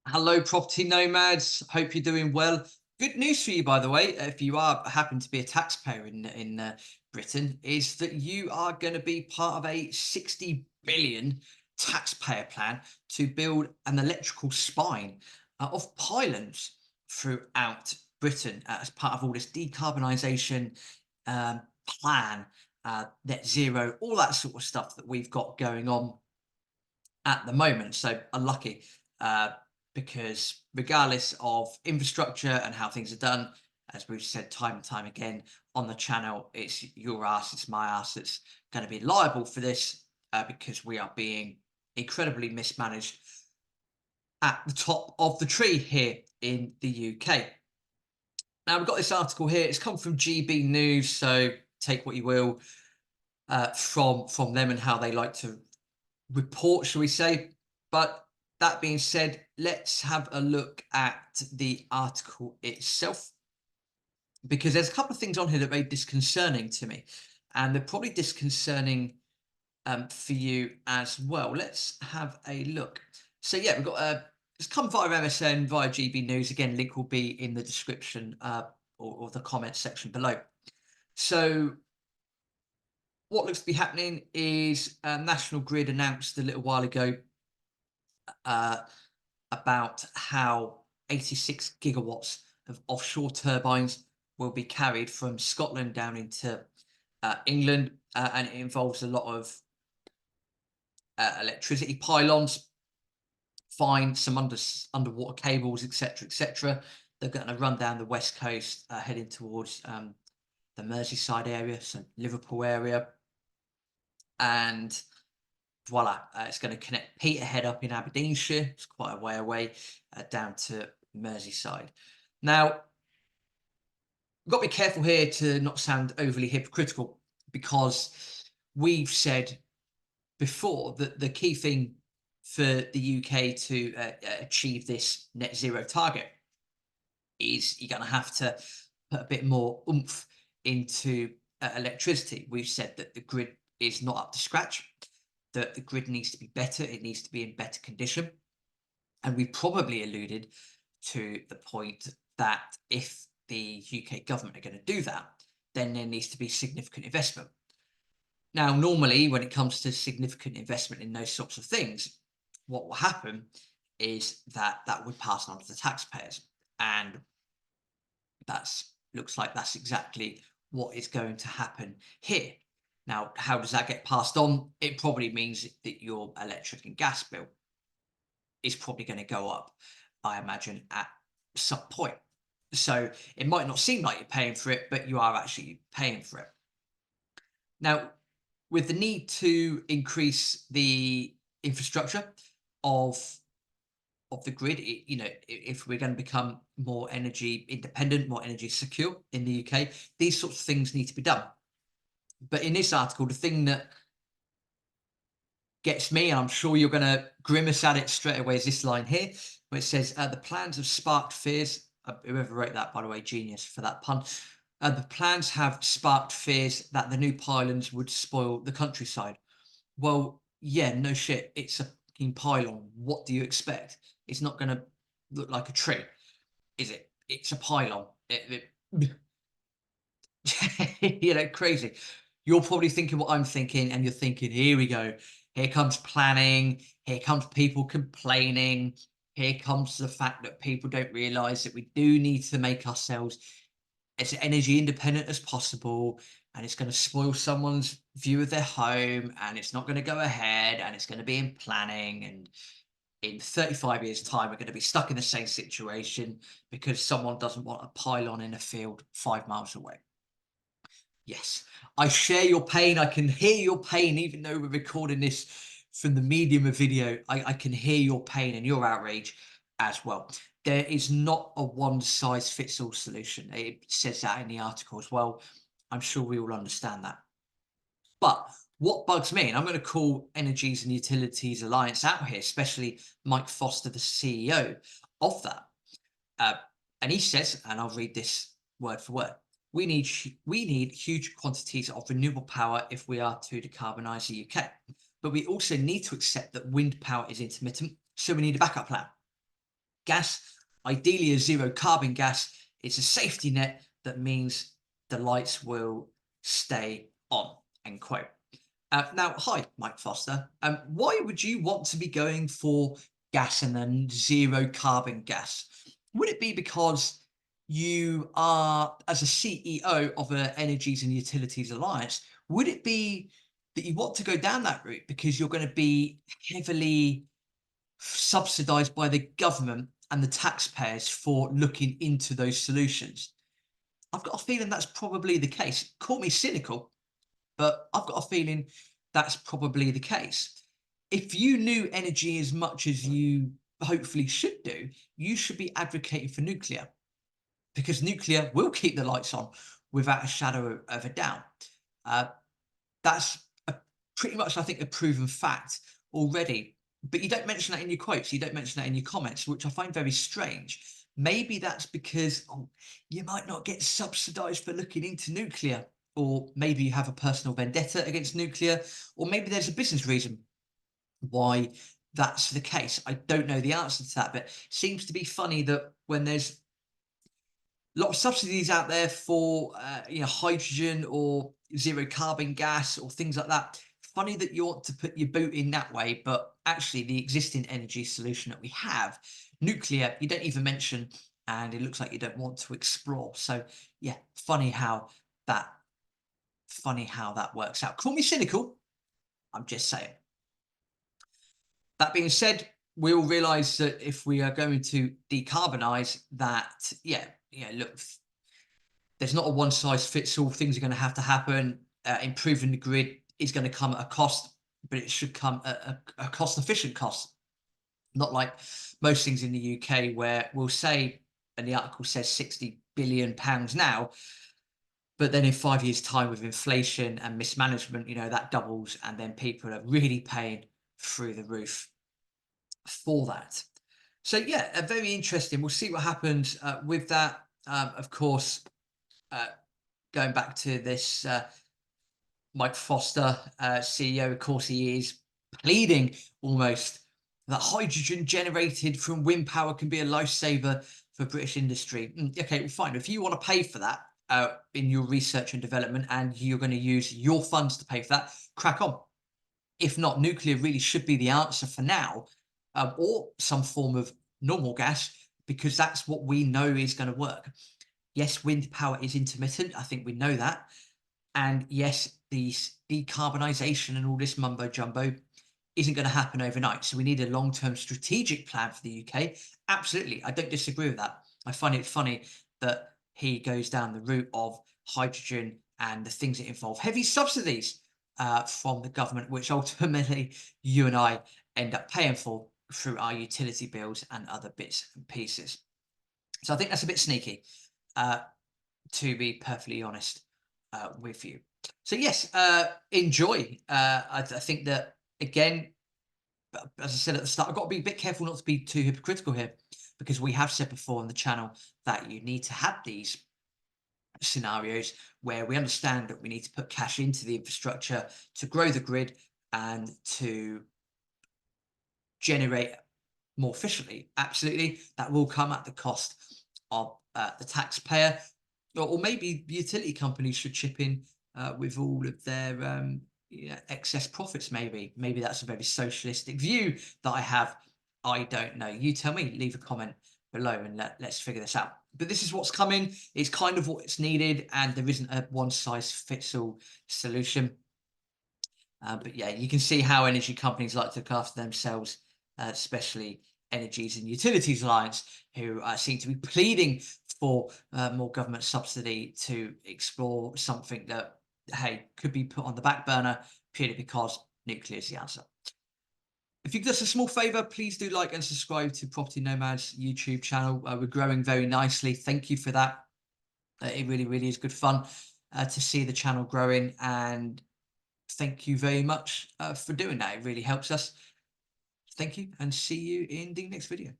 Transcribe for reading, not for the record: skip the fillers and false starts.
Hello, property nomads. Hope you're doing well. Good news for you, by the way, if you are happen to be a taxpayer in Britain, is that you are going to be part of a 60 billion taxpayer plan to build an electrical spine of pylons throughout Britain as part of all this decarbonisation um, plan, net zero, all that sort of stuff that we've got going on at the moment. So unlucky, uh, because regardless of infrastructure and how things are done, as we've said time and time again on the channel, it's your ass, it's my ass that's going to be liable for this, because we are being incredibly mismanaged at the top of the tree here in the UK. Now we've got this article here. It's come from GB News, so take what you will from them and how they like to report, shall we say. But that being said, let's have a look at the article itself, because there's a couple of things on here that are very disconcerting to me, and they're probably disconcerting for you as well. Let's have a look. So yeah, we've got it's come via MSN, via GB News. Again, link will be in the description or the comment section below. So what looks to be happening is National Grid announced a little while ago uh, about how 86 gigawatts of offshore turbines will be carried from Scotland down into England, and it involves a lot of electricity pylons, find some underwater cables, etc., etc. They're going to run down the west coast, heading towards the Merseyside area, so Liverpool area, and voila, it's going to connect Peterhead up in Aberdeenshire. It's quite a way away, down to Merseyside. Now, we've got to be careful here to not sound overly hypocritical, because we've said before that the key thing for the UK to achieve this net zero target is you're going to have to put a bit more oomph into electricity. We've said that the grid is not up to scratch, that the grid needs to be better, it needs to be in better condition. And we probably alluded to the point that if the UK government are going to do that, then there needs to be significant investment. Now, normally, when it comes to significant investment in those sorts of things, what will happen is that that would pass on to the taxpayers. And that's looks like that's exactly what is going to happen here. Now, how does that get passed on? It probably means that your electric and gas bill is probably going to go up, I imagine, at some point. So it might not seem like you're paying for it, but you are actually paying for it. Now, with the need to increase the infrastructure of the grid, if we're going to become more energy independent, more energy secure in the UK, these sorts of things need to be done. But in this article, the thing that gets me, and I'm sure you're going to grimace at it straight away, is this line here, where it says, the plans have sparked fears. Whoever wrote that, by the way, genius for that pun. The plans have sparked fears that the new pylons would spoil the countryside. Well, yeah, no shit. It's a fucking pylon. What do you expect? It's not going to look like a tree, is it? It's a pylon. Crazy. You're probably thinking what I'm thinking, and you're thinking, here we go. Here comes planning. Here comes people complaining. Here comes the fact that people don't realize that we do need to make ourselves as energy independent as possible, and it's going to spoil someone's view of their home, and it's not going to go ahead, and it's going to be in planning, and in 35 years time we're going to be stuck in the same situation because someone doesn't want a pylon in a field 5 miles away. Yes, I share your pain. I can hear your pain, even though we're recording this from the medium of video. I can hear your pain and your outrage as well. There is not a one size fits all solution. It says that in the article as well. I'm sure we all understand that. But what bugs me, and I'm going to call Energies and Utilities Alliance out here, especially Mike Foster, the CEO of that. Uh, and he says, and I'll read this word for word, we need huge quantities of renewable power if we are to decarbonise the UK. But we also need to accept that wind power is intermittent, so we need a backup plan. gas, ideally a zero carbon gas. It's a safety net that means the lights will stay on, end quote. Now, hi, Mike Foster. Why would you want to be going for gas and then zero carbon gas? Would it be because you are, as a CEO of an Energies and Utilities Alliance, would it be that you want to go down that route because you're going to be heavily subsidized by the government and the taxpayers for looking into those solutions? I've got a feeling that's probably the case. Call me cynical, but I've got a feeling that's probably the case. If you knew energy as much as you hopefully should do, you should be advocating for nuclear, because nuclear will keep the lights on without a shadow of a doubt. Uh, that's pretty much, I think, a proven fact already. But you don't mention that in your quotes. You don't mention that in your comments, which I find very strange. Maybe that's because you might not get subsidized for looking into nuclear, or maybe you have a personal vendetta against nuclear, or maybe there's a business reason why that's the case. I don't know the answer to that, but it seems to be funny that when there's a lot of subsidies out there for hydrogen or zero carbon gas or things like that. Funny that you want to put your boot in that way, but actually the existing energy solution that we have, nuclear, you don't even mention, and it looks like you don't want to explore. So yeah, that funny how that works out. Call me cynical, I'm just saying. That being said, we all realize that if we are going to decarbonize, that look, there's not a one size fits all. Things are going to have to happen. Improving the grid is going to come at a cost, but it should come at a cost efficient cost. Not like most things in the UK where we'll say, and the article says £60 billion now, but then in 5 years' time with inflation and mismanagement, that doubles, and then people are really paying through the roof for that. So yeah, very interesting. We'll see what happens with that. Of course, going back to this Mike Foster, CEO, of course, he is pleading almost that hydrogen generated from wind power can be a lifesaver for British industry. Okay, well, fine. If you want to pay for that in your research and development, and you're going to use your funds to pay for that, crack on. If not, nuclear really should be the answer for now, or some form of normal gas, because that's what we know is going to work. Yes, wind power is intermittent. I think we know that. And yes, the decarbonisation and all this mumbo jumbo isn't going to happen overnight. So we need a long-term strategic plan for the UK. Absolutely. I don't disagree with that. I find it funny that he goes down the route of hydrogen and the things that involve heavy subsidies from the government, which ultimately you and I end up paying for through our utility bills and other bits and pieces. So I think that's a bit sneaky, to be perfectly honest with you. So yes, enjoy. I think that, again, as I said at the start, I've got to be a bit careful not to be too hypocritical here, because we have said before on the channel that you need to have these scenarios where we understand that we need to put cash into the infrastructure to grow the grid and to generate more efficiently. Absolutely, that will come at the cost of the taxpayer, or maybe utility companies should chip in with all of their excess profits. Maybe that's a very socialistic view that I have. I don't know. You tell me. Leave a comment below and let's figure this out. But this is what's coming. It's kind of what's needed, and there isn't a one size fits all solution. But yeah, you can see how energy companies like to look after themselves, especially Energies and Utilities Alliance, who seem to be pleading for more government subsidy to explore something that, hey, could be put on the back burner purely because nuclear is the answer. If you could do us a small favour, please do like and subscribe to Property Nomads YouTube channel. We're growing very nicely. Thank you for that. It really, really is good fun to see the channel growing, and thank you very much for doing that. It really helps us. Thank you, and see you in the next video.